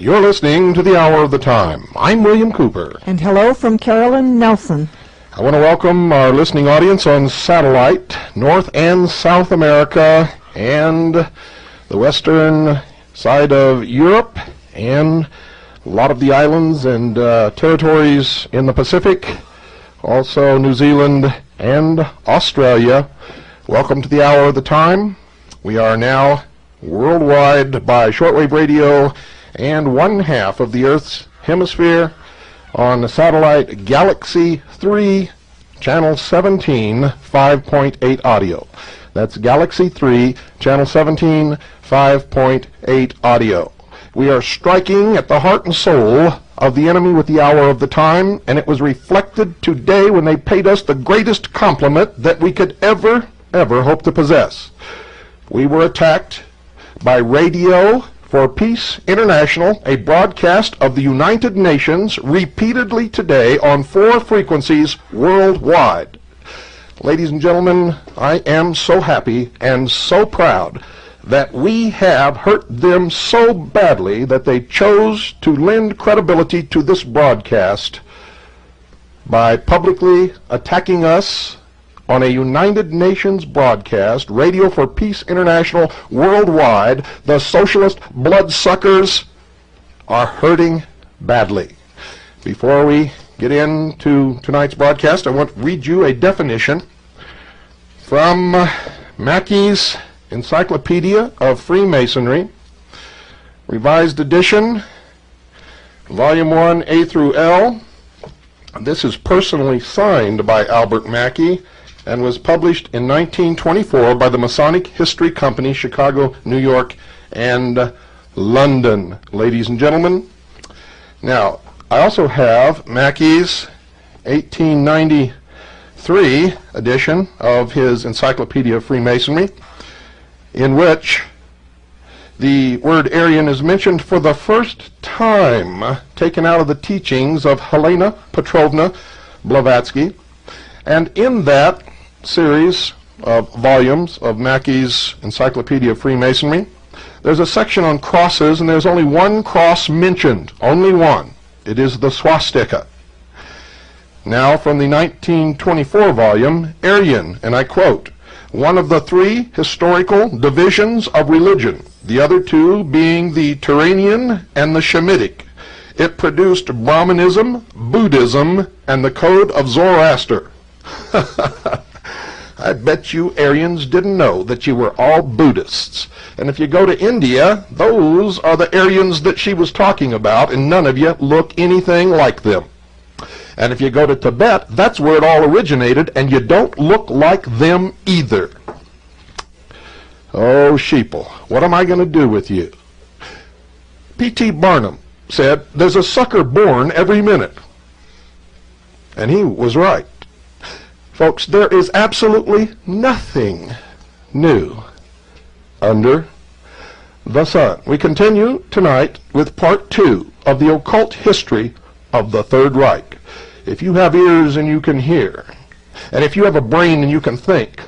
You're listening to the Hour of the Time. I'm William Cooper. And hello from Carolyn Nelson. I want to welcome our listening audience on satellite, North and South America, and the western side of Europe, and a lot of the islands and territories in the Pacific, also New Zealand and Australia. Welcome to the Hour of the Time. We are now worldwide by shortwave radio and one half of the Earth's hemisphere on the satellite Galaxy 3, channel 17, 5.8 audio. That's Galaxy 3, channel 17, 5.8 audio. We are striking at the heart and soul of the enemy with the Hour of the Time, and it was reflected today when they paid us the greatest compliment that we could ever hope to possess. We were attacked by Radio for Peace International, a broadcast of the United Nations, repeatedly today on 4 frequencies worldwide. Ladies and gentlemen, I am so happy and so proud that we have hurt them so badly that they chose to lend credibility to this broadcast by publicly attacking us on a United Nations broadcast, Radio for Peace International worldwide. The socialist bloodsuckers are hurting badly. Before we get into tonight's broadcast, I want to read you a definition from Mackey's Encyclopedia of Freemasonry, revised edition, volume 1, A through L. This is personally signed by Albert Mackey and was published in 1924 by the Masonic History Company, Chicago, New York, and London. Ladies and gentlemen, now, I also have Mackey's 1893 edition of his Encyclopedia of Freemasonry, in which the word Aryan is mentioned for the first time, taken out of the teachings of Helena Petrovna Blavatsky. And in that series of volumes of Mackey's Encyclopedia of Freemasonry, there's a section on crosses, and there's only one cross mentioned, only one. It is the swastika. Now, from the 1924 volume, Aryan, and I quote, "One of the 3 historical divisions of religion, the other 2 being the Turanian and the Shemitic. It produced Brahmanism, Buddhism, and the Code of Zoroaster." I bet you Aryans didn't know that you were all Buddhists. And if you go to India, those are the Aryans that she was talking about, and none of you look anything like them. And if you go to Tibet, that's where it all originated, and you don't look like them either. Oh, sheeple, what am I going to do with you? P.T. Barnum said, "There's a sucker born every minute." And he was right. Folks, there is absolutely nothing new under the sun. We continue tonight with part 2 of the occult history of the Third Reich. If you have ears and you can hear, and if you have a brain and you can think,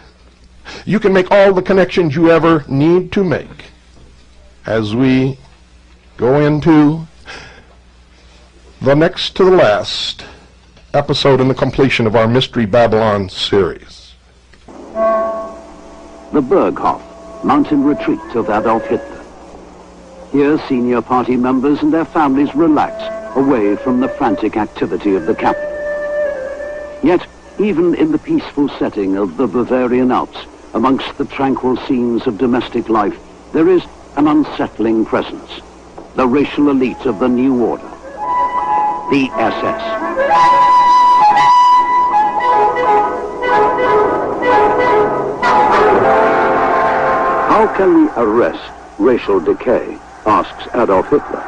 you can make all the connections you ever need to make as we go into the next to the last episode in the completion of our Mystery Babylon series. The Berghof, mountain retreat of Adolf Hitler. Here senior party members and their families relax away from the frantic activity of the capital. Yet, even in the peaceful setting of the Bavarian Alps, amongst the tranquil scenes of domestic life, there is an unsettling presence. The racial elite of the New Order. The SS. How can we arrest racial decay, asks Adolf Hitler.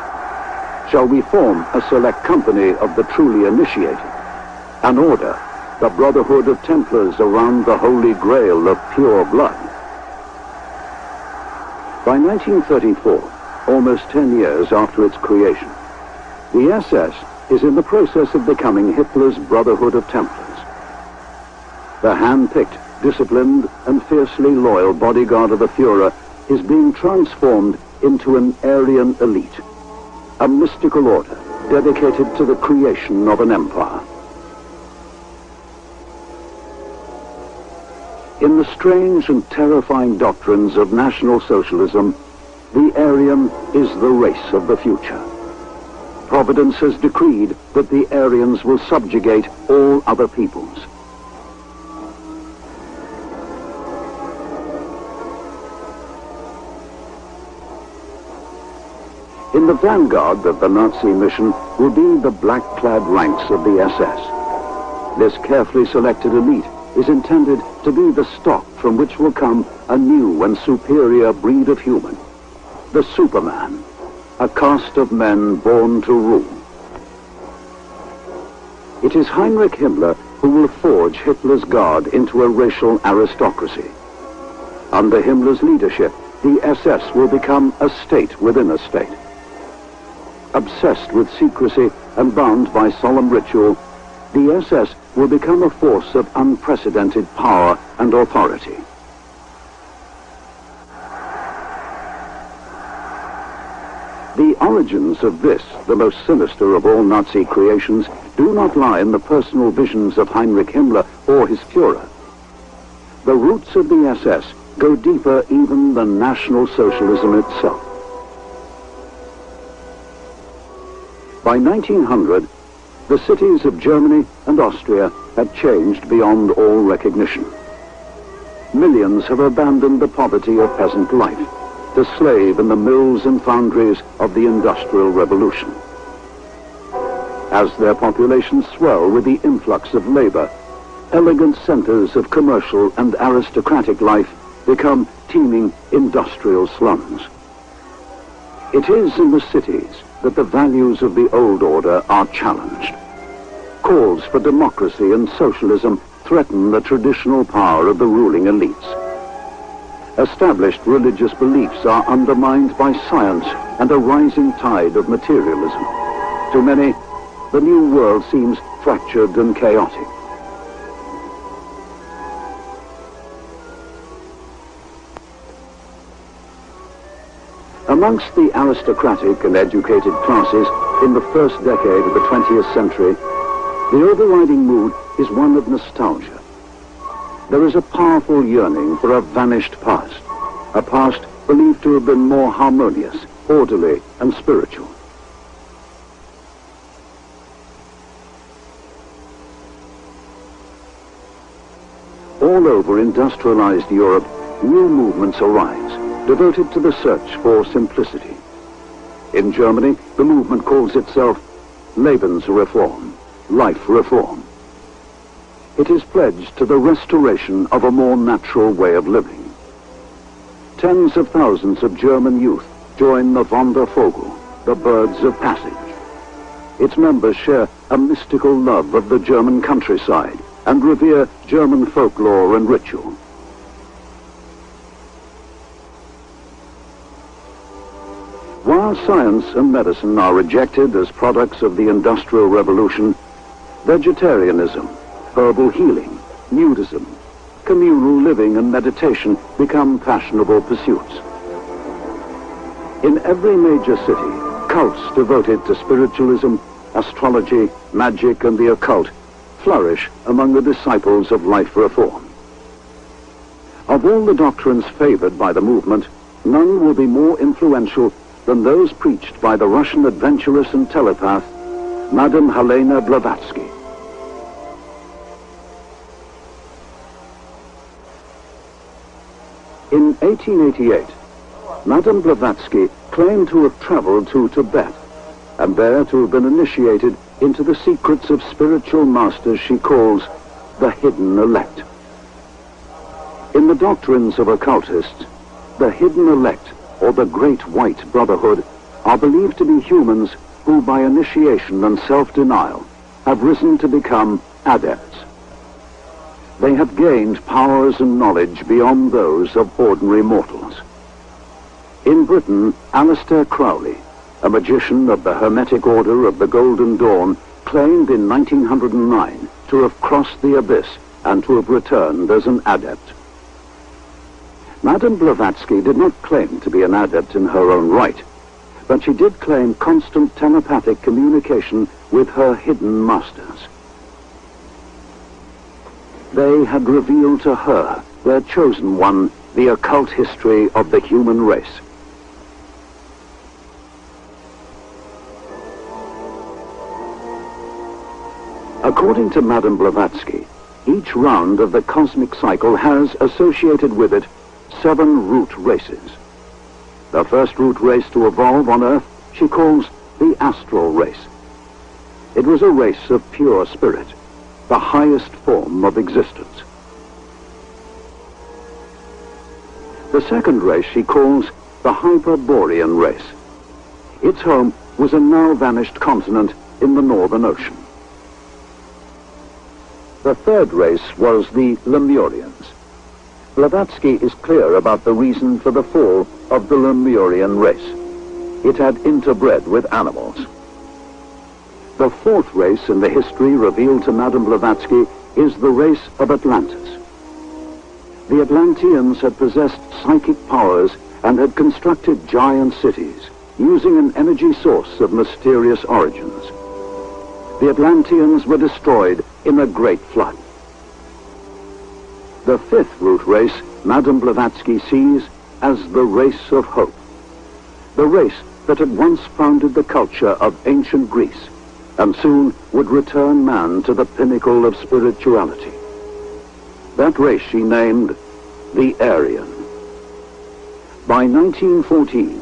Shall we form a select company of the truly initiated? An order, the Brotherhood of Templars around the Holy Grail of pure blood? By 1934, almost 10 years after its creation, the SS is in the process of becoming Hitler's Brotherhood of Templars. The hand-picked, disciplined, and fiercely loyal bodyguard of the Führer is being transformed into an Aryan elite. a mystical order dedicated to the creation of an empire. In the strange and terrifying doctrines of National Socialism, the Aryan is the race of the future. Providence has decreed that the Aryans will subjugate all other peoples. In the vanguard of the Nazi mission will be the black-clad ranks of the SS. This carefully selected elite is intended to be the stock from which will come a new and superior breed of human, the Superman, a caste of men born to rule. It is Heinrich Himmler who will forge Hitler's Guard into a racial aristocracy. Under Himmler's leadership, the SS will become a state within a state. Obsessed with secrecy and bound by solemn ritual, the SS will become a force of unprecedented power and authority. The origins of this, the most sinister of all Nazi creations, do not lie in the personal visions of Heinrich Himmler or his Führer. The roots of the SS go deeper even than National Socialism itself. By 1900, the cities of Germany and Austria had changed beyond all recognition. Millions have abandoned the poverty of peasant life to slave in the mills and foundries of the Industrial Revolution. As their populations swell with the influx of labor, elegant centers of commercial and aristocratic life become teeming industrial slums. It is in the cities that the values of the old order are challenged. Calls for democracy and socialism threaten the traditional power of the ruling elites. Established religious beliefs are undermined by science and a rising tide of materialism. To many, the new world seems fractured and chaotic. Amongst the aristocratic and educated classes in the first decade of the 20th century, the overriding mood is one of nostalgia. There is a powerful yearning for a vanished past, a past believed to have been more harmonious, orderly, and spiritual. All over industrialized Europe, new movements arise, devoted to the search for simplicity. In Germany, the movement calls itself Lebensreform, life reform. It is pledged to the restoration of a more natural way of living. Tens of thousands of German youth join the Wandervogel, the birds of passage. Its members share a mystical love of the German countryside and revere German folklore and ritual. While science and medicine are rejected as products of the Industrial Revolution, vegetarianism, herbal healing, nudism, communal living and meditation become fashionable pursuits. In every major city, cults devoted to spiritualism, astrology, magic, and the occult flourish among the disciples of life reform. Of all the doctrines favored by the movement, none will be more influential than those preached by the Russian adventuress and telepath, Madame Helena Blavatsky. In 1888, Madame Blavatsky claimed to have traveled to Tibet and there to have been initiated into the secrets of spiritual masters she calls the hidden elect. In the doctrines of occultists, the hidden elect, or the Great White Brotherhood, are believed to be humans who, by initiation and self-denial, have risen to become adepts. They have gained powers and knowledge beyond those of ordinary mortals. In Britain, Aleister Crowley, a magician of the Hermetic Order of the Golden Dawn, claimed in 1909 to have crossed the abyss and to have returned as an adept. Madame Blavatsky did not claim to be an adept in her own right, but she did claim constant telepathic communication with her hidden masters. They had revealed to her, their chosen one, the occult history of the human race. According to Madame Blavatsky, each round of the cosmic cycle has associated with it 7 root races. The first root race to evolve on Earth she calls the astral race. It was a race of pure spirit, the highest form of existence. The second race she calls the Hyperborean race. Its home was a now vanished continent in the Northern Ocean. The third race was the Lemurians. Blavatsky is clear about the reason for the fall of the Lemurian race. It had interbred with animals. The fourth race in the history revealed to Madame Blavatsky is the race of Atlantis. The Atlanteans had possessed psychic powers and had constructed giant cities using an energy source of mysterious origins. The Atlanteans were destroyed in a great flood. The fifth root race Madame Blavatsky sees as the race of hope. The race that had once founded the culture of ancient Greece and soon would return man to the pinnacle of spirituality. That race she named the Aryan. By 1914,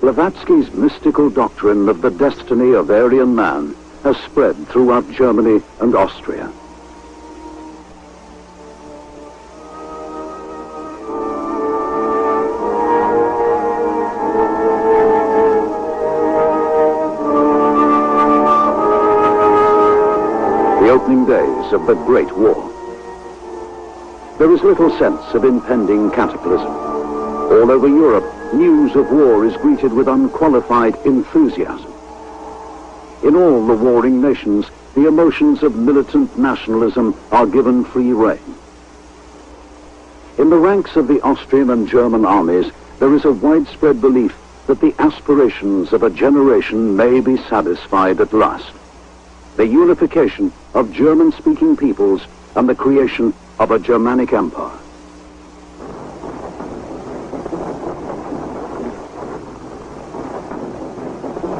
Blavatsky's mystical doctrine of the destiny of Aryan man has spread throughout Germany and Austria. The opening days of the Great War. There is little sense of impending cataclysm. All over Europe, news of war is greeted with unqualified enthusiasm. In all the warring nations, the emotions of militant nationalism are given free rein. In the ranks of the Austrian and German armies, there is a widespread belief that the aspirations of a generation may be satisfied at last. The unification of German-speaking peoples and the creation of a Germanic empire.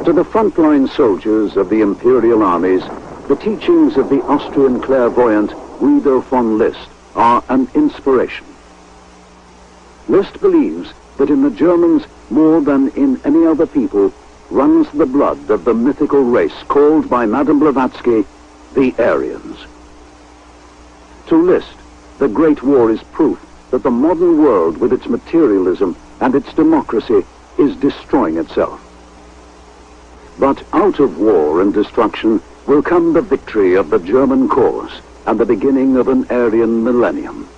To the frontline soldiers of the imperial armies, the teachings of the Austrian clairvoyant Guido von List are an inspiration. List believes that in the Germans, more than in any other people, runs the blood of the mythical race called by Madame Blavatsky the Aryans. To List, the Great War is proof that the modern world with its materialism and its democracy is destroying itself. But out of war and destruction will come the victory of the German cause and the beginning of an Aryan millennium.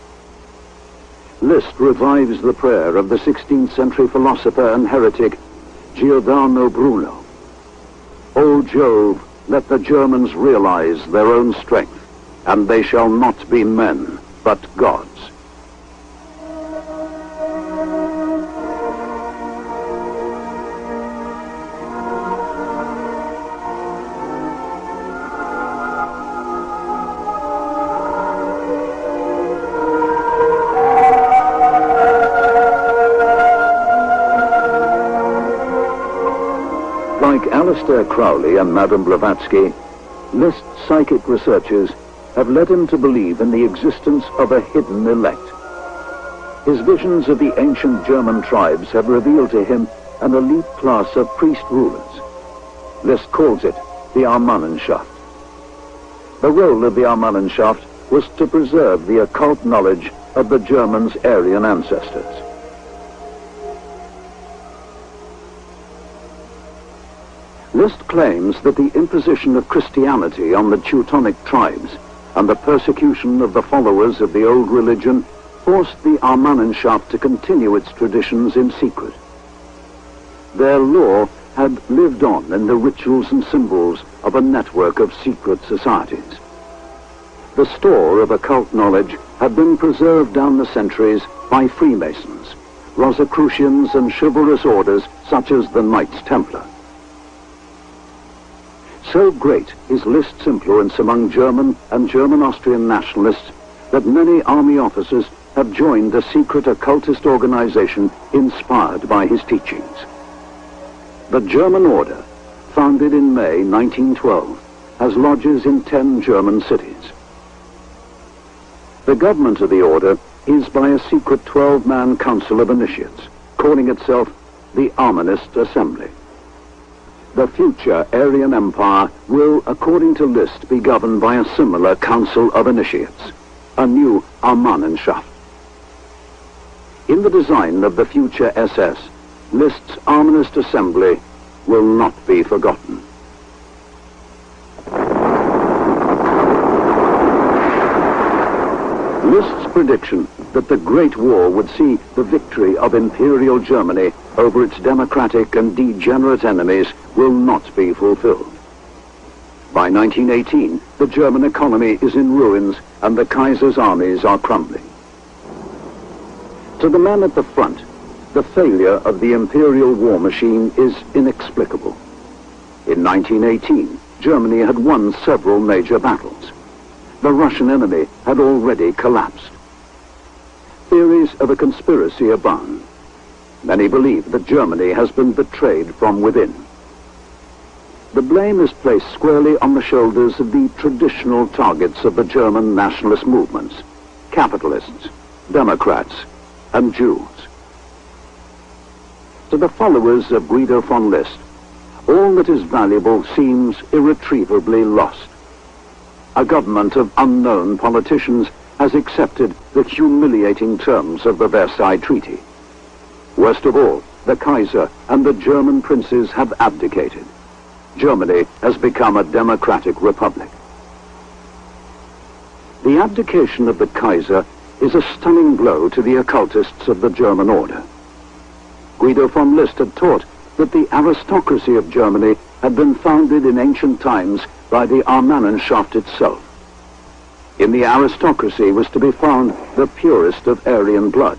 List revives the prayer of the 16th century philosopher and heretic Giordano Bruno. O Jove, let the Germans realize their own strength, and they shall not be men, but gods. Like Aleister Crowley and Madame Blavatsky, List's psychic researches have led him to believe in the existence of a hidden elect. His visions of the ancient German tribes have revealed to him an elite class of priest rulers. List calls it the Armannenschaft. The role of the Armannenschaft was to preserve the occult knowledge of the Germans' Aryan ancestors. List claims that the imposition of Christianity on the Teutonic tribes and the persecution of the followers of the old religion forced the Armannenschaft to continue its traditions in secret. Their law had lived on in the rituals and symbols of a network of secret societies. The store of occult knowledge had been preserved down the centuries by Freemasons, Rosicrucians, and chivalrous orders such as the Knights Templar. So great is List's influence among German and German-Austrian nationalists that many army officers have joined the secret occultist organization inspired by his teachings. The German Order, founded in May 1912, has lodges in 10 German cities. The government of the Order is by a secret 12-man council of initiates, calling itself the Armanist Assembly. The future Aryan Empire will, according to List, be governed by a similar council of initiates, a new Armanenschaft. In the design of the future SS, List's Armanist Assembly will not be forgotten. List's prediction that the Great War would see the victory of Imperial Germany over its democratic and degenerate enemies will not be fulfilled. By 1918, the German economy is in ruins and the Kaiser's armies are crumbling. To the man at the front, the failure of the imperial war machine is inexplicable. In 1918, Germany had won several major battles. The Russian enemy had already collapsed. Theories of a conspiracy abound. Many believe that Germany has been betrayed from within. The blame is placed squarely on the shoulders of the traditional targets of the German nationalist movements: capitalists, Democrats, and Jews. To the followers of Guido von List, all that is valuable seems irretrievably lost. A government of unknown politicians has accepted the humiliating terms of the Versailles Treaty. Worst of all, the Kaiser and the German princes have abdicated. Germany has become a democratic republic. The abdication of the Kaiser is a stunning blow to the occultists of the German Order. Guido von List had taught that the aristocracy of Germany had been founded in ancient times by the Armanenschaft itself. In the aristocracy was to be found the purest of Aryan blood,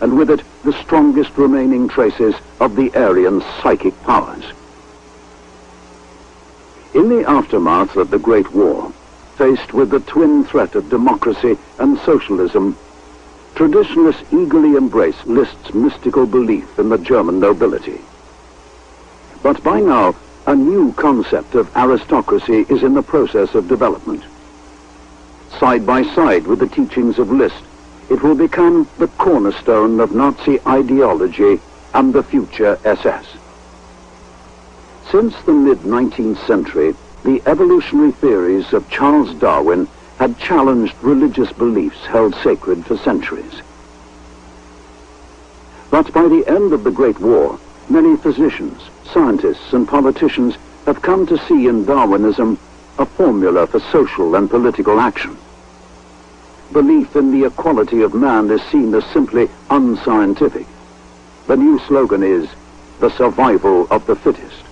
and with it the strongest remaining traces of the Aryan psychic powers. In the aftermath of the Great War, faced with the twin threat of democracy and socialism, traditionalists eagerly embrace List's mystical belief in the German nobility. But by now, a new concept of aristocracy is in the process of development. Side by side with the teachings of List, it will become the cornerstone of Nazi ideology and the future SS. Since the mid-19th century, the evolutionary theories of Charles Darwin had challenged religious beliefs held sacred for centuries. But by the end of the Great War, many physicians, scientists, and politicians have come to see in Darwinism a formula for social and political action. Belief in the equality of man is seen as simply unscientific. The new slogan is, the survival of the fittest.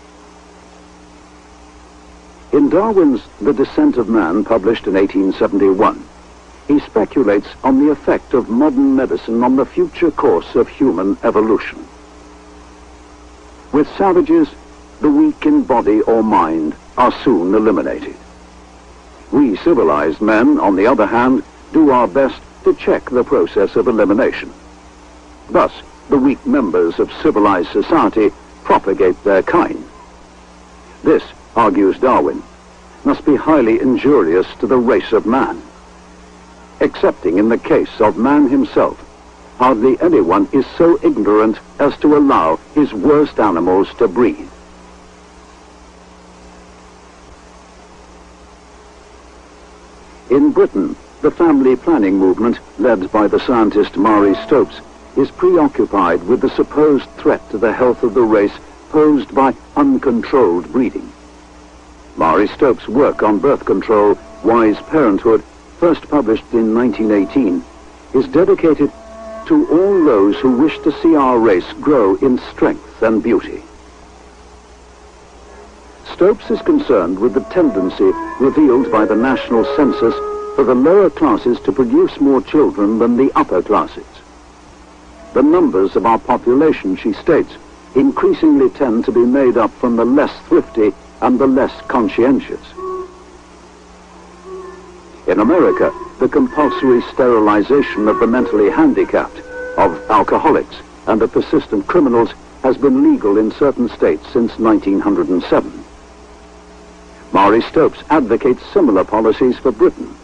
In Darwin's The Descent of Man, published in 1871, he speculates on the effect of modern medicine on the future course of human evolution. With savages, the weak in body or mind are soon eliminated. We civilized men, on the other hand, do our best to check the process of elimination. Thus, the weak members of civilized society propagate their kind. This, argues Darwin, must be highly injurious to the race of man. Excepting in the case of man himself, hardly anyone is so ignorant as to allow his worst animals to breed. In Britain, the family planning movement, led by the scientist Marie Stopes, is preoccupied with the supposed threat to the health of the race posed by uncontrolled breeding. Marie Stopes' work on birth control, Wise Parenthood, first published in 1918, is dedicated to all those who wish to see our race grow in strength and beauty. Stopes is concerned with the tendency revealed by the national census for the lower classes to produce more children than the upper classes. The numbers of our population, she states, increasingly tend to be made up from the less thrifty and the less conscientious. In America, the compulsory sterilization of the mentally handicapped, of alcoholics, and of persistent criminals has been legal in certain states since 1907. Marie Stopes advocates similar policies for Britain,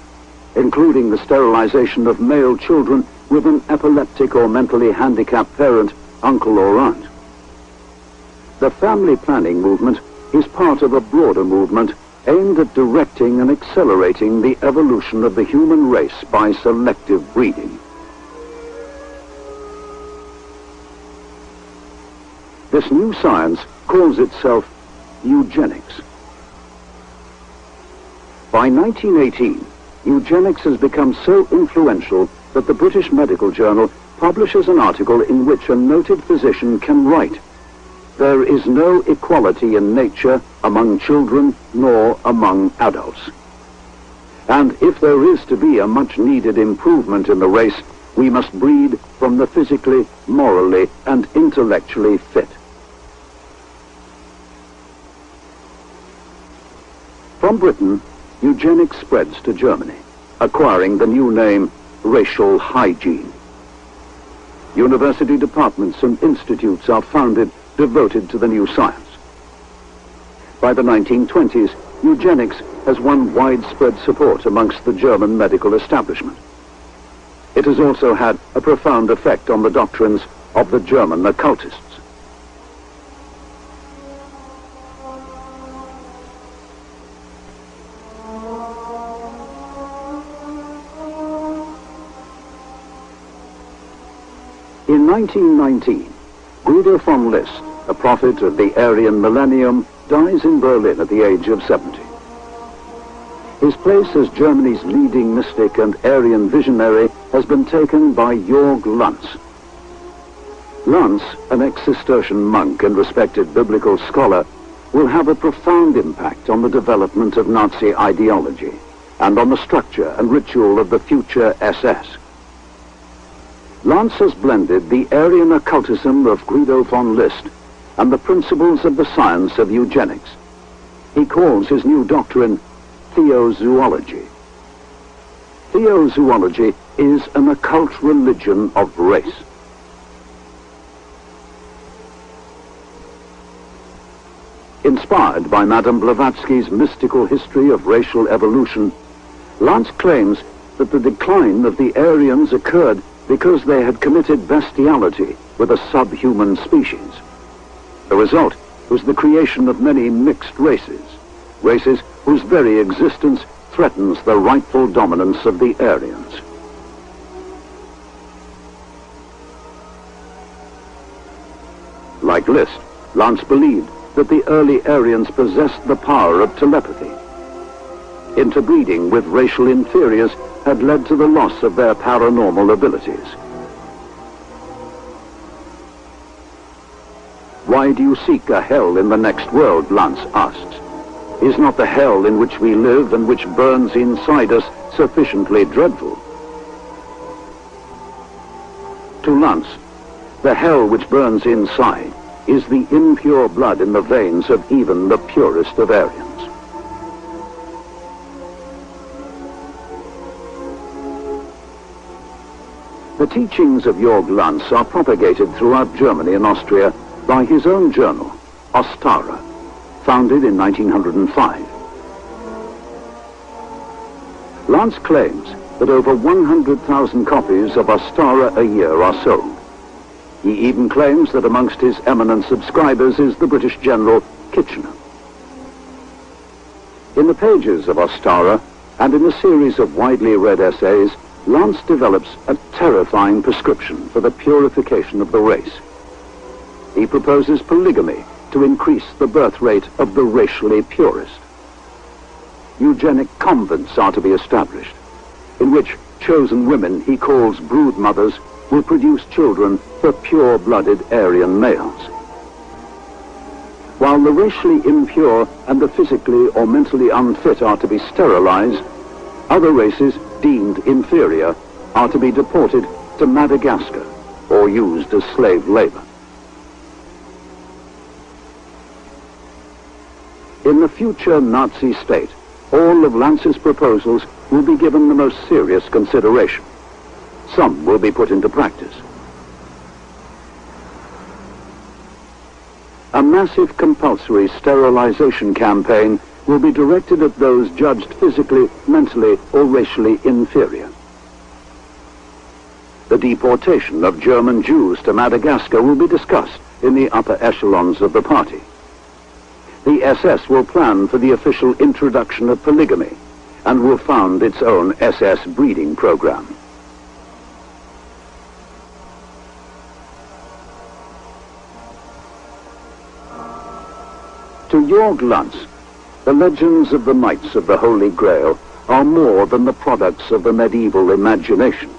including the sterilization of male children with an epileptic or mentally handicapped parent, uncle or aunt. The family planning movement is part of a broader movement aimed at directing and accelerating the evolution of the human race by selective breeding. This new science calls itself eugenics. By 1918, eugenics has become so influential that the British Medical Journal publishes an article in which a noted physician can write, "There is no equality in nature among children nor among adults. And if there is to be a much-needed improvement in the race, we must breed from the physically, morally, and intellectually fit." From Britain, eugenics spreads to Germany, acquiring the new name racial hygiene. University departments and institutes are founded devoted to the new science. By the 1920s, eugenics has won widespread support amongst the German medical establishment. It has also had a profound effect on the doctrines of the German occultists. In 1919, Guido von List, a prophet of the Aryan millennium, dies in Berlin at the age of 70. His place as Germany's leading mystic and Aryan visionary has been taken by Jörg Lanz. Lanz, an ex-Cistercian monk and respected biblical scholar, will have a profound impact on the development of Nazi ideology and on the structure and ritual of the future SS. Lanz has blended the Aryan occultism of Guido von List and the principles of the science of eugenics. He calls his new doctrine theozoology. Theozoology is an occult religion of race. Inspired by Madame Blavatsky's mystical history of racial evolution, Lanz claims that the decline of the Aryans occurred because they had committed bestiality with a subhuman species. The result was the creation of many mixed races, races whose very existence threatens the rightful dominance of the Aryans. Like List, Lanz believed that the early Aryans possessed the power of telepathy. Interbreeding with racial inferiors had led to the loss of their paranormal abilities. Why do you seek a hell in the next world, Lanz asks. Is not the hell in which we live and which burns inside us sufficiently dreadful? To Lanz, the hell which burns inside is the impure blood in the veins of even the purest of Aryans. The teachings of Jörg Lanz are propagated throughout Germany and Austria by his own journal, Ostara, founded in 1905. Lanz claims that over 100,000 copies of Ostara a year are sold. He even claims that amongst his eminent subscribers is the British General Kitchener. In the pages of Ostara and in a series of widely read essays, Lanz develops a terrifying prescription for the purification of the race. He proposes polygamy to increase the birth rate of the racially purest. Eugenic convents are to be established, in which chosen women he calls brood mothers will produce children for pure-blooded Aryan males. While the racially impure and the physically or mentally unfit are to be sterilized, other races deemed inferior are to be deported to Madagascar or used as slave labor. In the future Nazi state, all of Lanz's proposals will be given the most serious consideration. Some will be put into practice. A massive compulsory sterilization campaign will be directed at those judged physically, mentally, or racially inferior. The deportation of German Jews to Madagascar will be discussed in the upper echelons of the party. The SS will plan for the official introduction of polygamy and will found its own SS breeding program. To Jörg Lanz, the legends of the Knights of the Holy Grail are more than the products of the medieval imagination.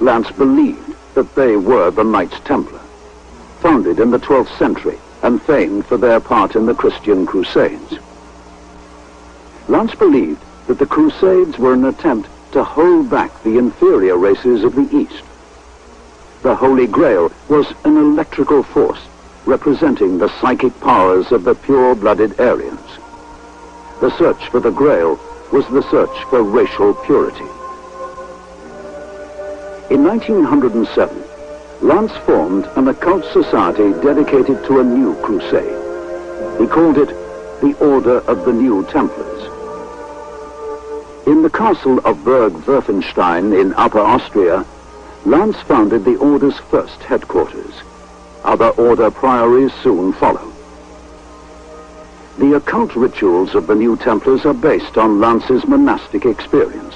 Lanz believed that they were the Knights Templar, founded in the 12th century and famed for their part in the Christian Crusades. Lanz believed that the Crusades were an attempt to hold back the inferior races of the East. The Holy Grail was an electrical force representing the psychic powers of the pure-blooded Aryans. The search for the Grail was the search for racial purity. In 1907, Lanz formed an occult society dedicated to a new crusade. He called it the Order of the New Templars. In the castle of Burg-Werfenstein in Upper Austria, Lanz founded the Order's first headquarters. Other Order priories soon followed. The occult rituals of the New Templars are based on Lanz's monastic experience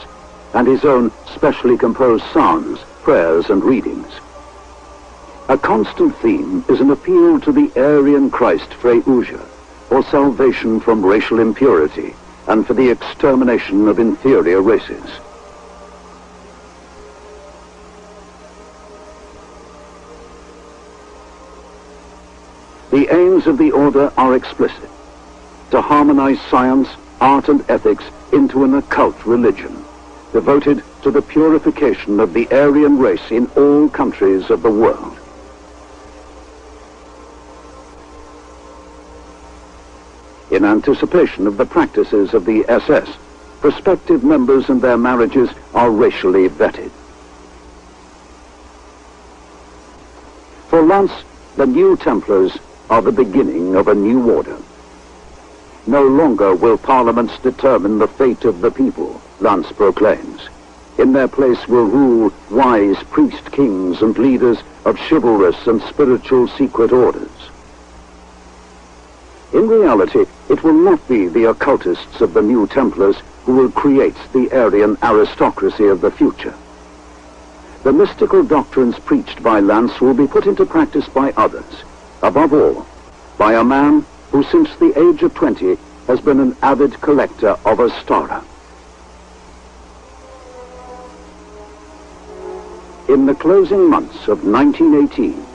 and his own specially composed psalms, prayers, and readings. A constant theme is an appeal to the Aryan Christ Freuja for salvation from racial impurity and for the extermination of inferior races. The aims of the Order are explicit: to harmonize science, art, and ethics into an occult religion, devoted to the purification of the Aryan race in all countries of the world. In anticipation of the practices of the SS, prospective members and their marriages are racially vetted. For Lanz, the New Templars are the beginning of a new order. No longer will parliaments determine the fate of the people, Lanz proclaims. In their place will rule wise priest-kings and leaders of chivalrous and spiritual secret orders. In reality, it will not be the occultists of the New Templars who will create the Aryan aristocracy of the future. The mystical doctrines preached by Lanz will be put into practice by others, above all, by a man who since the age of 20 has been an avid collector of Astara. In the closing months of 1918,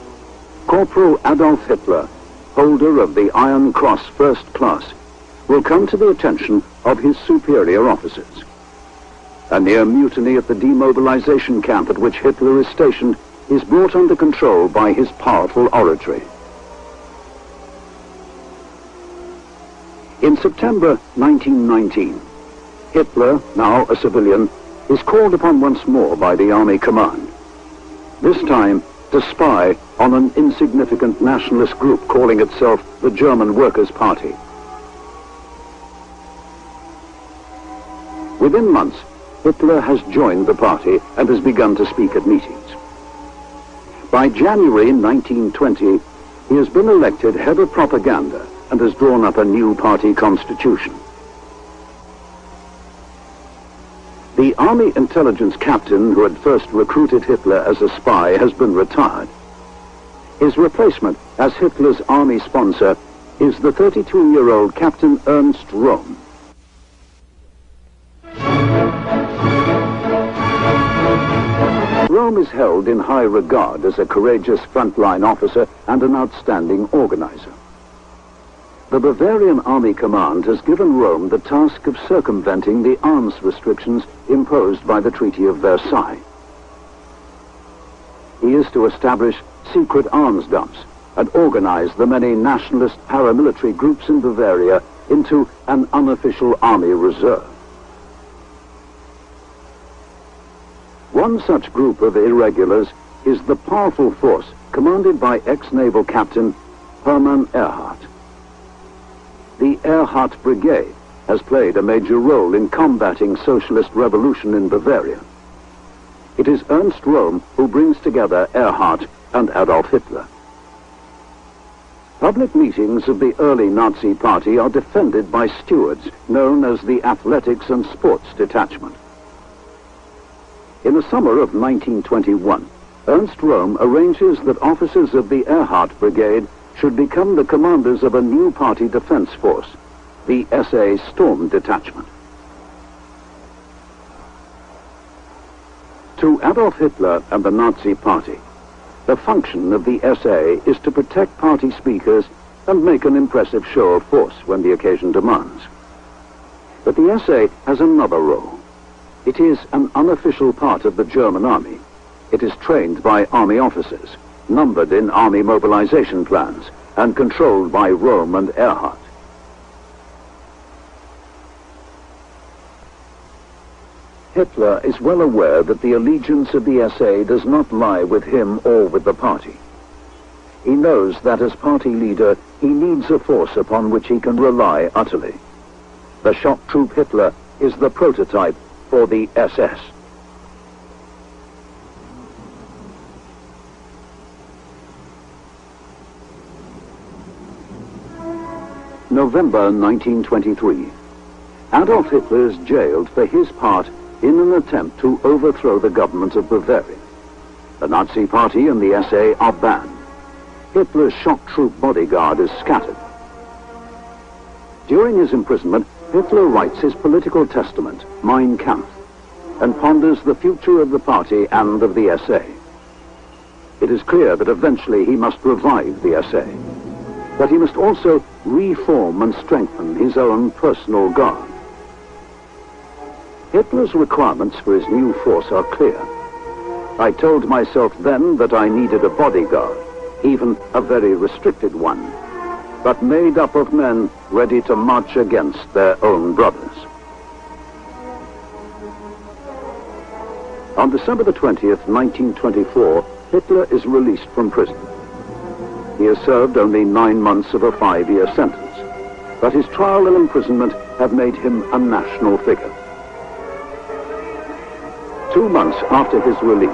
Corporal Adolf Hitler, holder of the Iron Cross First Class, will come to the attention of his superior officers. A near mutiny at the demobilization camp at which Hitler is stationed is brought under control by his powerful oratory. In September 1919, Hitler, now a civilian, is called upon once more by the Army Command, this time to spy on an insignificant nationalist group calling itself the German Workers' Party. Within months, Hitler has joined the party and has begun to speak at meetings. By January 1920, he has been elected head of propaganda and has drawn up a new party constitution. The army intelligence captain who had first recruited Hitler as a spy has been retired. His replacement as Hitler's army sponsor is the 32-year-old Captain Ernst Röhm. Röhm is held in high regard as a courageous frontline officer and an outstanding organizer. The Bavarian Army Command has given Röhm the task of circumventing the arms restrictions imposed by the Treaty of Versailles. He is to establish secret arms dumps and organize the many nationalist paramilitary groups in Bavaria into an unofficial army reserve. One such group of irregulars is the powerful force commanded by ex-naval captain Hermann Erhardt. The Erhardt Brigade has played a major role in combating socialist revolution in Bavaria. It is Ernst Röhm who brings together Erhardt and Adolf Hitler. Public meetings of the early Nazi Party are defended by stewards known as the Athletics and Sports Detachment. In the summer of 1921, Ernst Röhm arranges that officers of the Erhardt Brigade should become the commanders of a new party defense force, the SA Storm Detachment. To Adolf Hitler and the Nazi Party, the function of the SA is to protect party speakers and make an impressive show of force when the occasion demands. But the SA has another role. It is an unofficial part of the German army. It is trained by army officers, numbered in army mobilization plans, and controlled by Röhm and Erhardt. Hitler is well aware that the allegiance of the SA does not lie with him or with the party. He knows that as party leader, he needs a force upon which he can rely utterly. The shock troop Hitler is the prototype for the SS. November 1923. Adolf Hitler is jailed for his part in an attempt to overthrow the government of Bavaria. The Nazi Party and the SA are banned. Hitler's shock troop bodyguard is scattered. During his imprisonment, Hitler writes his political testament, Mein Kampf, and ponders the future of the party and of the SA. It is clear that eventually he must revive the SA, but he must also reform and strengthen his own personal guard. Hitler's requirements for his new force are clear. I told myself then that I needed a bodyguard, even a very restricted one, but made up of men ready to march against their own brothers. On December the 20th, 1924, Hitler is released from prison. He has served only 9 months of a 5-year sentence, but his trial and imprisonment have made him a national figure. 2 months after his release,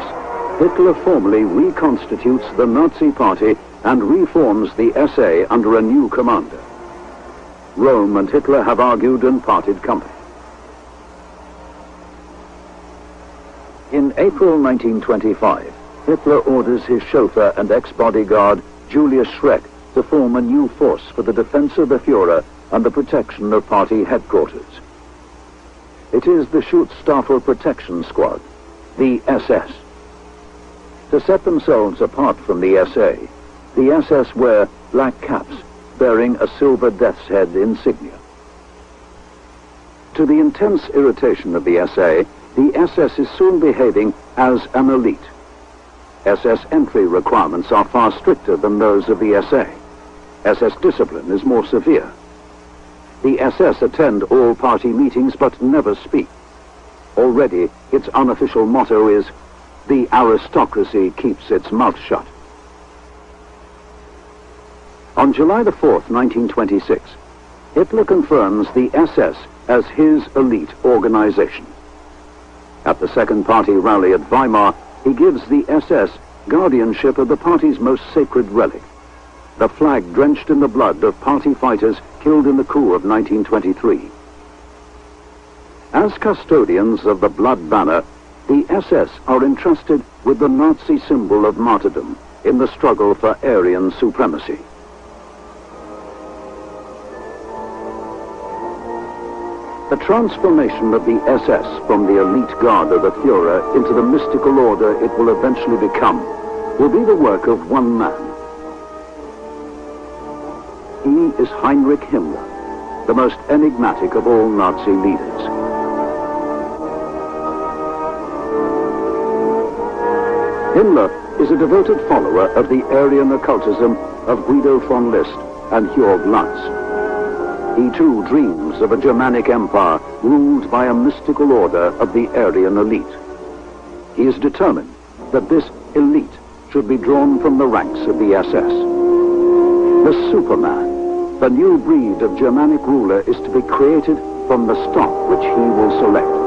Hitler formally reconstitutes the Nazi Party and reforms the SA under a new commander. Röhm and Hitler have argued and parted company. In April 1925, Hitler orders his chauffeur and ex-bodyguard Julius Schreck to form a new force for the defense of the Führer and the protection of party headquarters. It is the Schutzstaffel Protection Squad, the SS. To set themselves apart from the SA, the SS wear black caps bearing a silver death's head insignia. To the intense irritation of the SA, the SS is soon behaving as an elite. SS entry requirements are far stricter than those of the SA. SS discipline is more severe. The SS attend all party meetings but never speak. Already, its unofficial motto is, "The aristocracy keeps its mouth shut." On July the 4th, 1926, Hitler confirms the SS as his elite organization. At the Second Party rally at Weimar, he gives the SS guardianship of the party's most sacred relic, the flag drenched in the blood of party fighters killed in the coup of 1923. As custodians of the blood banner, the SS are entrusted with the Nazi symbol of martyrdom in the struggle for Aryan supremacy. The transformation of the SS from the elite guard of the Führer into the mystical order it will eventually become will be the work of one man. He is Heinrich Himmler, the most enigmatic of all Nazi leaders. Himmler is a devoted follower of the Aryan occultism of Guido von List and Jörg Lantz. He too dreams of a Germanic empire ruled by a mystical order of the Aryan elite. He is determined that this elite should be drawn from the ranks of the SS. The Superman, the new breed of Germanic ruler, is to be created from the stock which he will select.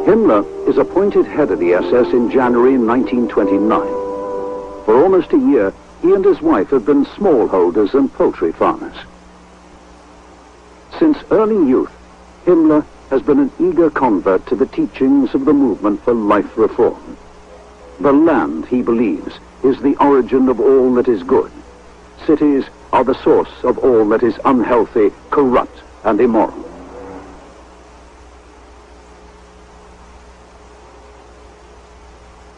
Himmler is appointed head of the SS in January 1929. For almost a year, he and his wife have been smallholders and poultry farmers. Since early youth, Himmler has been an eager convert to the teachings of the movement for life reform. The land, he believes, is the origin of all that is good. Cities are the source of all that is unhealthy, corrupt, and immoral.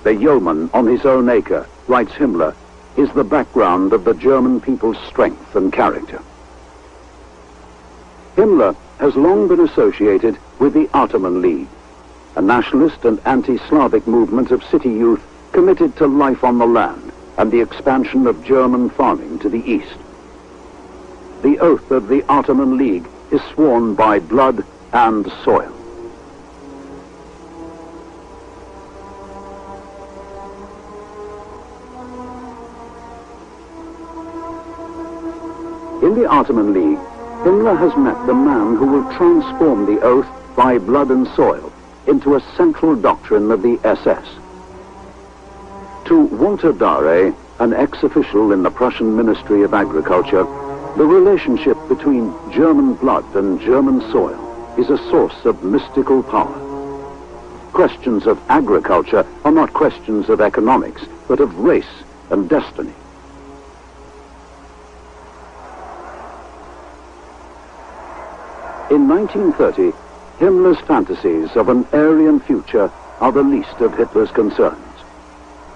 The yeoman on his own acre, writes Himmler, is the background of the German people's strength and character. Himmler has long been associated with the Ottoman League, a nationalist and anti-Slavic movement of city youth committed to life on the land and the expansion of German farming to the east. The oath of the Ottoman League is sworn by blood and soil. In the Ottoman League, Himmler has met the man who will transform the oath by blood and soil into a central doctrine of the SS. To Walter Dare, an ex-official in the Prussian Ministry of Agriculture, the relationship between German blood and German soil is a source of mystical power. Questions of agriculture are not questions of economics, but of race and destiny. In 1930, Himmler's fantasies of an Aryan future are the least of Hitler's concerns.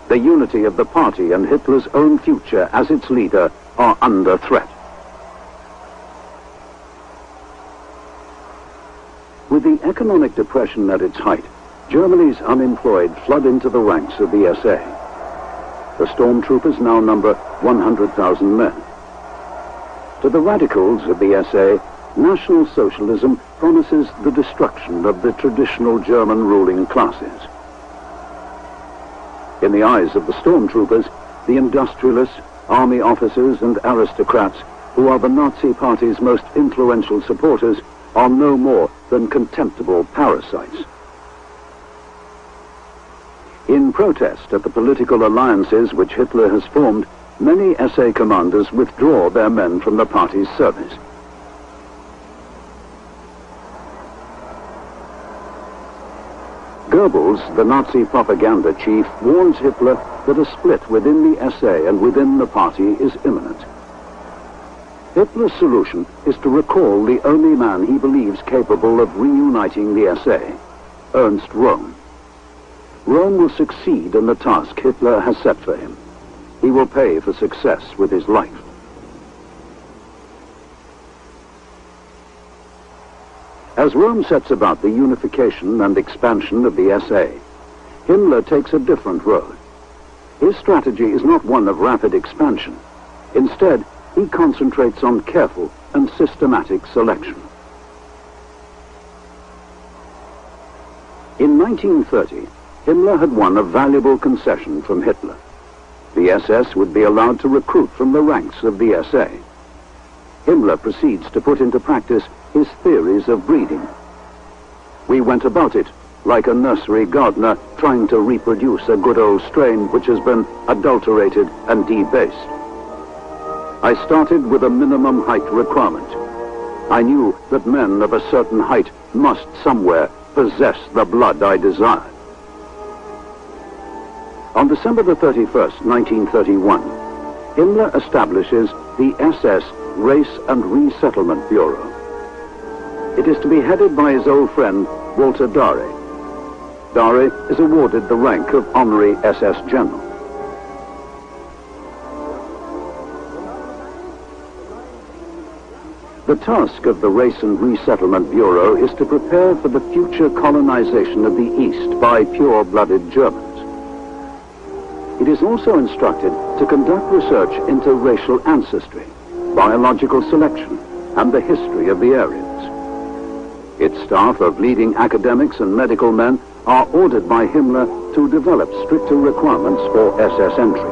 The unity of the party and Hitler's own future as its leader are under threat. With the economic depression at its height, Germany's unemployed flood into the ranks of the SA. The stormtroopers now number 100,000 men. To the radicals of the SA, National Socialism promises the destruction of the traditional German ruling classes. In the eyes of the stormtroopers, the industrialists, army officers and aristocrats, who are the Nazi Party's most influential supporters, are no more than contemptible parasites. In protest at the political alliances which Hitler has formed, many SA commanders withdraw their men from the party's service. Goebbels, the Nazi propaganda chief, warns Hitler that a split within the SA and within the party is imminent. Hitler's solution is to recall the only man he believes capable of reuniting the SA, Ernst Röhm. Röhm will succeed in the task Hitler has set for him. He will pay for success with his life. As Röhm sets about the unification and expansion of the SA, Himmler takes a different road. His strategy is not one of rapid expansion. Instead, he concentrates on careful and systematic selection. In 1930, Himmler had won a valuable concession from Hitler. The SS would be allowed to recruit from the ranks of the SA. Himmler proceeds to put into practice his theories of breeding. We went about it like a nursery gardener trying to reproduce a good old strain which has been adulterated and debased. I started with a minimum height requirement. I knew that men of a certain height must somewhere possess the blood I desired. On December the 31st, 1931, Himmler establishes the SS Race and Resettlement Bureau. It is to be headed by his old friend, Walter Dare. Dare is awarded the rank of Honorary SS General. The task of the Race and Resettlement Bureau is to prepare for the future colonization of the East by pure-blooded Germans. It is also instructed to conduct research into racial ancestry, biological selection, and the history of the Aryans. Its staff of leading academics and medical men are ordered by Himmler to develop stricter requirements for SS entry.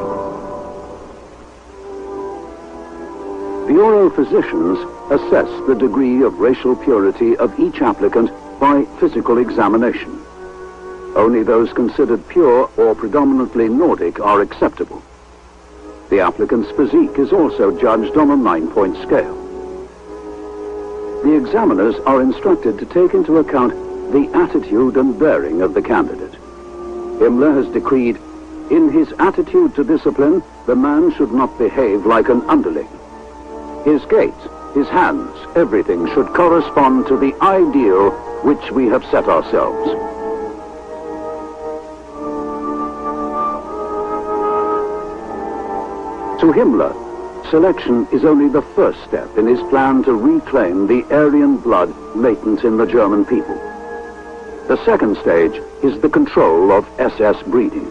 Bureau physicians assess the degree of racial purity of each applicant by physical examination. Only those considered pure or predominantly Nordic are acceptable. The applicant's physique is also judged on a 9-point scale. The examiners are instructed to take into account the attitude and bearing of the candidate. Himmler has decreed, in his attitude to discipline, the man should not behave like an underling. His gait, his hands, everything should correspond to the ideal which we have set ourselves. To Himmler, selection is only the first step in his plan to reclaim the Aryan blood latent in the German people. The second stage is the control of SS breeding.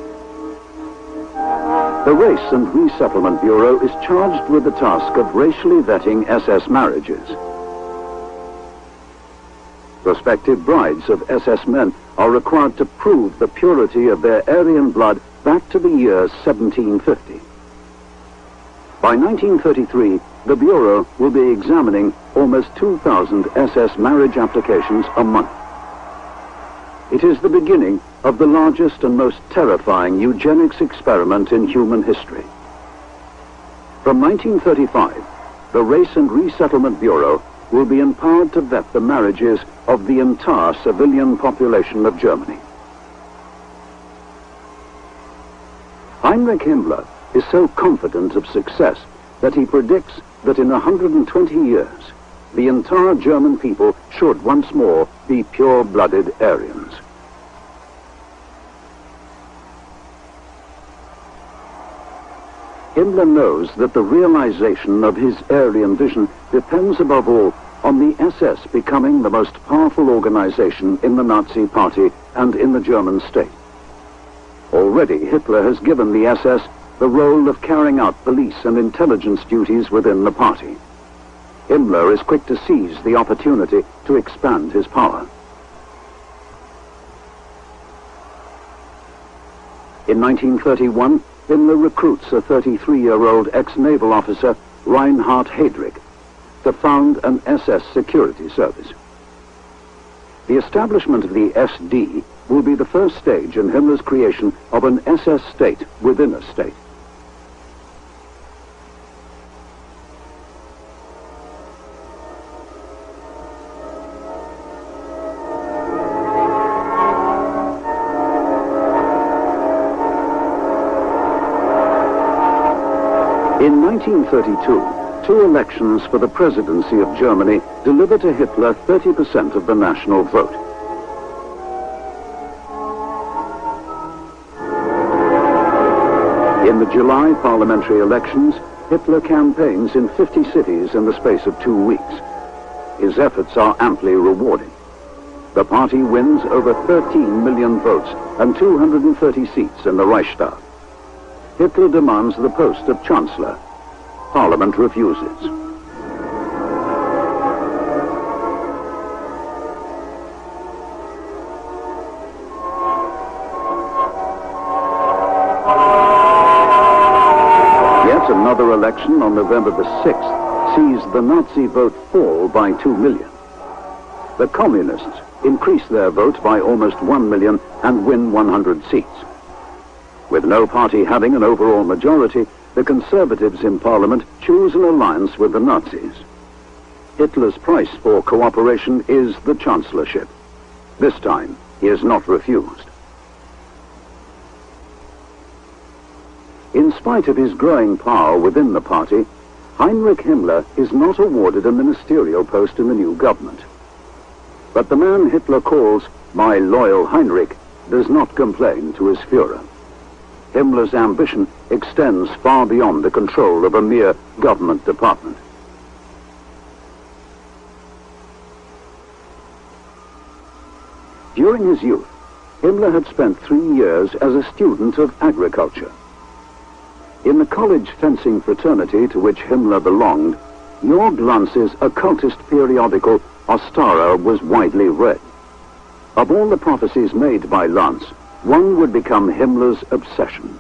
The Race and Resettlement Bureau is charged with the task of racially vetting SS marriages. Prospective brides of SS men are required to prove the purity of their Aryan blood back to the year 1750. By 1933, the Bureau will be examining almost 2,000 SS marriage applications a month. It is the beginning of the largest and most terrifying eugenics experiment in human history. From 1935, the Race and Resettlement Bureau will be empowered to vet the marriages of the entire civilian population of Germany. Heinrich Himmler is so confident of success that he predicts that in 120 years, the entire German people should once more be pure-blooded Aryans. Himmler knows that the realization of his Aryan vision depends above all on the SS becoming the most powerful organization in the Nazi Party and in the German state. Already Hitler has given the SS the role of carrying out police and intelligence duties within the party. Himmler is quick to seize the opportunity to expand his power. In 1931, Himmler recruits a 33-year-old ex-naval officer, Reinhard Heydrich, to found an SS security service. The establishment of the SD will be the first stage in Himmler's creation of an SS state within a state. In 1932, two elections for the presidency of Germany delivered to Hitler 30% of the national vote. In the July parliamentary elections, Hitler campaigns in 50 cities in the space of 2 weeks. His efforts are amply rewarded. The party wins over 13 million votes and 230 seats in the Reichstag. Hitler demands the post of Chancellor. Parliament refuses. Yet another election on November the 6th sees the Nazi vote fall by 2 million. The Communists increase their vote by almost 1 million and win 100 seats. With no party having an overall majority, the Conservatives in Parliament choose an alliance with the Nazis. Hitler's price for cooperation is the Chancellorship. This time, he is not refused. In spite of his growing power within the party, Heinrich Himmler is not awarded a ministerial post in the new government. But the man Hitler calls "my loyal Heinrich" does not complain to his Führer. Himmler's ambition extends far beyond the control of a mere government department. During his youth, Himmler had spent 3 years as a student of agriculture. In the college fencing fraternity to which Himmler belonged, Jörg Lanz's occultist periodical Ostara was widely read. Of all the prophecies made by Lanz, one would become Himmler's obsession.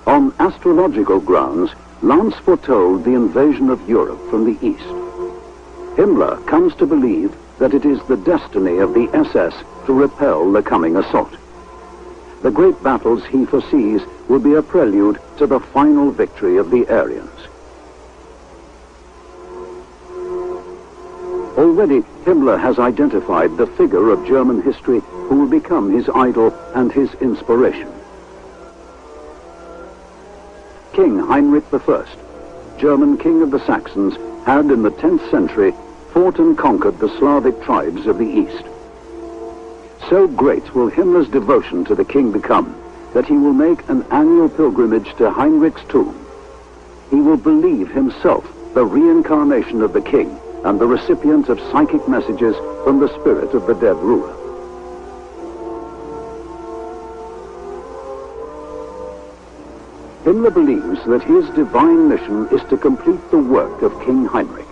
On astrological grounds, Lanz foretold the invasion of Europe from the east. Himmler comes to believe that it is the destiny of the SS to repel the coming assault. The great battles he foresees will be a prelude to the final victory of the Aryans. Already, Himmler has identified the figure of German history who will become his idol and his inspiration. King Heinrich I, German king of the Saxons, had in the 10th century fought and conquered the Slavic tribes of the east. So great will Himmler's devotion to the king become that he will make an annual pilgrimage to Heinrich's tomb. He will believe himself the reincarnation of the king and the recipient of psychic messages from the spirit of the dead ruler. Himmler believes that his divine mission is to complete the work of King Heinrich.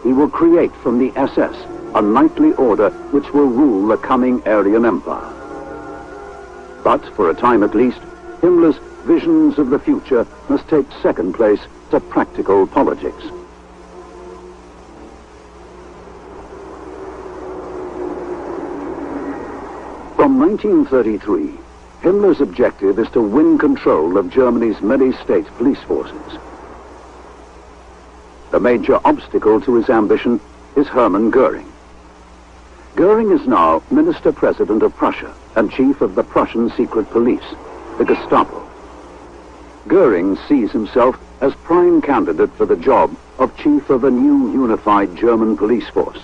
He will create from the SS a knightly order which will rule the coming Aryan Empire. But, for a time at least, Himmler's visions of the future must take second place to practical politics. From 1933, Himmler's objective is to win control of Germany's many state police forces. The major obstacle to his ambition is Hermann Göring. Göring is now Minister-President of Prussia and Chief of the Prussian Secret Police, the Gestapo. Göring sees himself as prime candidate for the job of Chief of a new unified German police force.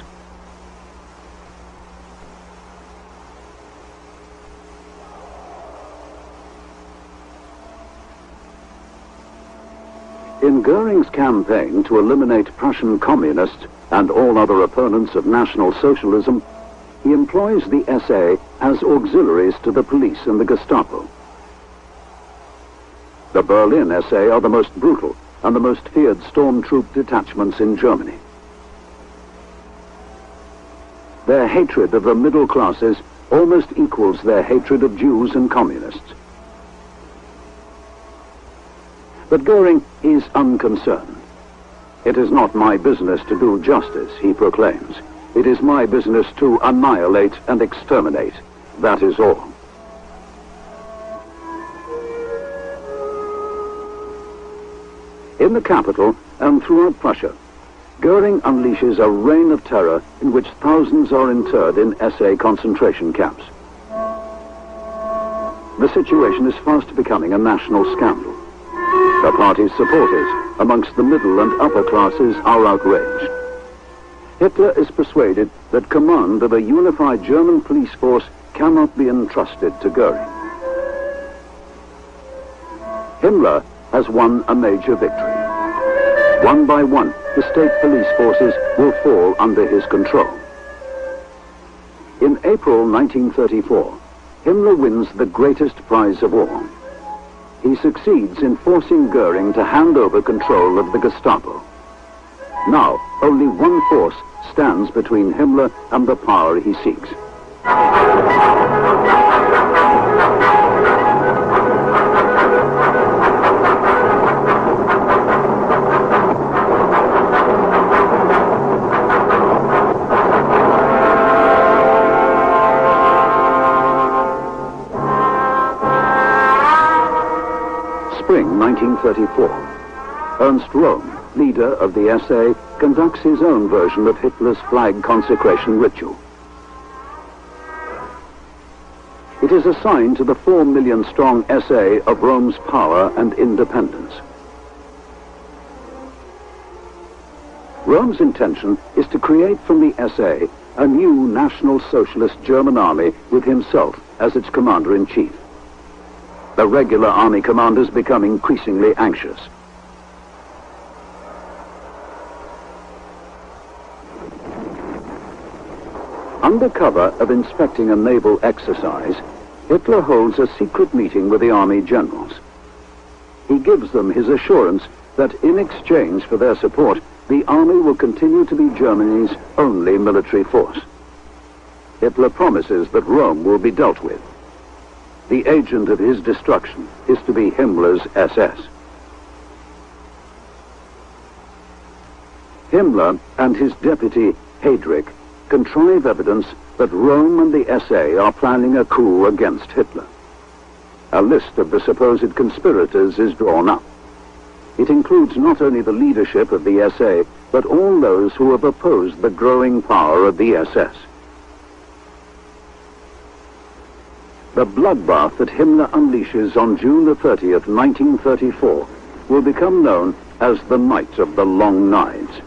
In Göring's campaign to eliminate Prussian communists and all other opponents of National Socialism, he employs the SA as auxiliaries to the police and the Gestapo. The Berlin SA are the most brutal and the most feared stormtroop detachments in Germany. Their hatred of the middle classes almost equals their hatred of Jews and communists. But Göring is unconcerned. It is not my business to do justice, he proclaims. It is my business to annihilate and exterminate. That is all. In the capital and throughout Prussia, Göring unleashes a reign of terror in which thousands are interred in SA concentration camps. The situation is fast becoming a national scandal. The party's supporters amongst the middle and upper classes are outraged. Hitler is persuaded that command of a unified German police force cannot be entrusted to Göring. Himmler has won a major victory. One by one, the state police forces will fall under his control. In April 1934, Himmler wins the greatest prize of all. He succeeds in forcing Göring to hand over control of the Gestapo. Now, only one force stands between Himmler and the power he seeks. Spring 1934. Ernst Röhm, leader of the SA, conducts his own version of Hitler's flag consecration ritual. It is a sign to the 4 million strong SA of Rome's power and independence. Rome's intention is to create from the SA a new National Socialist German army with himself as its commander-in-chief. The regular army commanders become increasingly anxious. Under cover of inspecting a naval exercise, Hitler holds a secret meeting with the army generals. He gives them his assurance that in exchange for their support, the army will continue to be Germany's only military force. Hitler promises that Rome will be dealt with. The agent of his destruction is to be Himmler's SS. Himmler and his deputy, Heydrich, contrive evidence that Rome and the SA are planning a coup against Hitler. A list of the supposed conspirators is drawn up. It includes not only the leadership of the SA, but all those who have opposed the growing power of the SS. The bloodbath that Himmler unleashes on June the 30th, 1934, will become known as the Night of the Long Knives.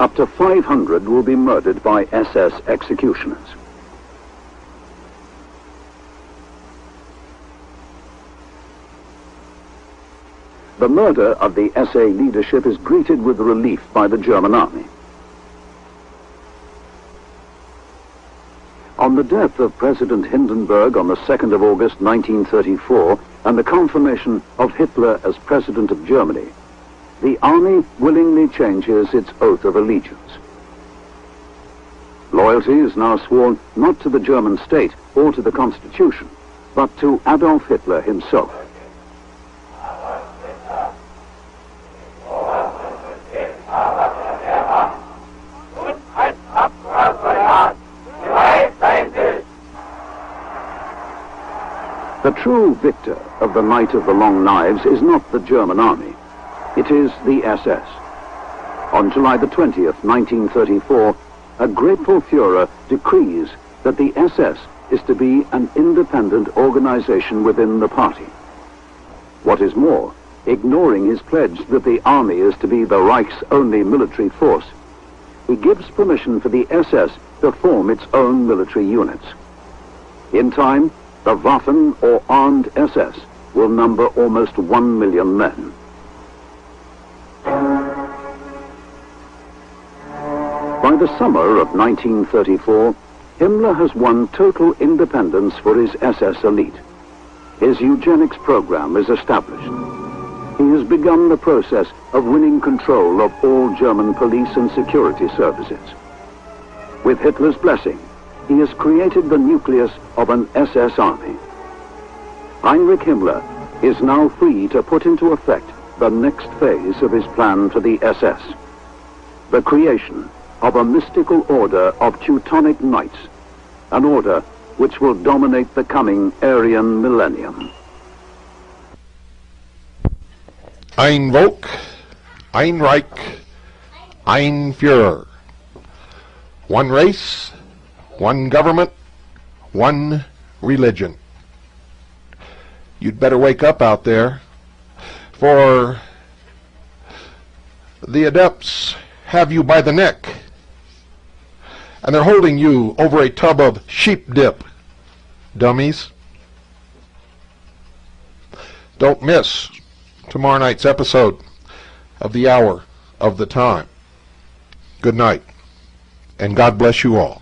Up to 500 will be murdered by SS executioners. The murder of the SA leadership is greeted with relief by the German army. On the death of President Hindenburg on the 2nd of August 1934 and the confirmation of Hitler as President of Germany, the army willingly changes its oath of allegiance. Loyalty is now sworn not to the German state or to the Constitution, but to Adolf Hitler himself. The true victor of the Night of the Long Knives is not the German army. It is the SS. On July the 20th, 1934, a grateful Führer decrees that the SS is to be an independent organization within the party. What is more, ignoring his pledge that the army is to be the Reich's only military force, he gives permission for the SS to form its own military units. In time, the Waffen, or armed SS, will number almost 1 million men. By the summer of 1934, Himmler has won total independence for his SS elite. His eugenics program is established. He has begun the process of winning control of all German police and security services. With Hitler's blessing, he has created the nucleus of an SS army. Heinrich Himmler is now free to put into effect the next phase of his plan for the SS, the creation of a mystical order of Teutonic Knights, an order which will dominate the coming Aryan millennium. Ein Volk, ein Reich, ein Führer. One race, one government, one religion. You'd better wake up out there, for the adepts have you by the neck, and they're holding you over a tub of sheep dip, dummies. Don't miss tomorrow night's episode of The Hour of the Time. Good night, and God bless you all.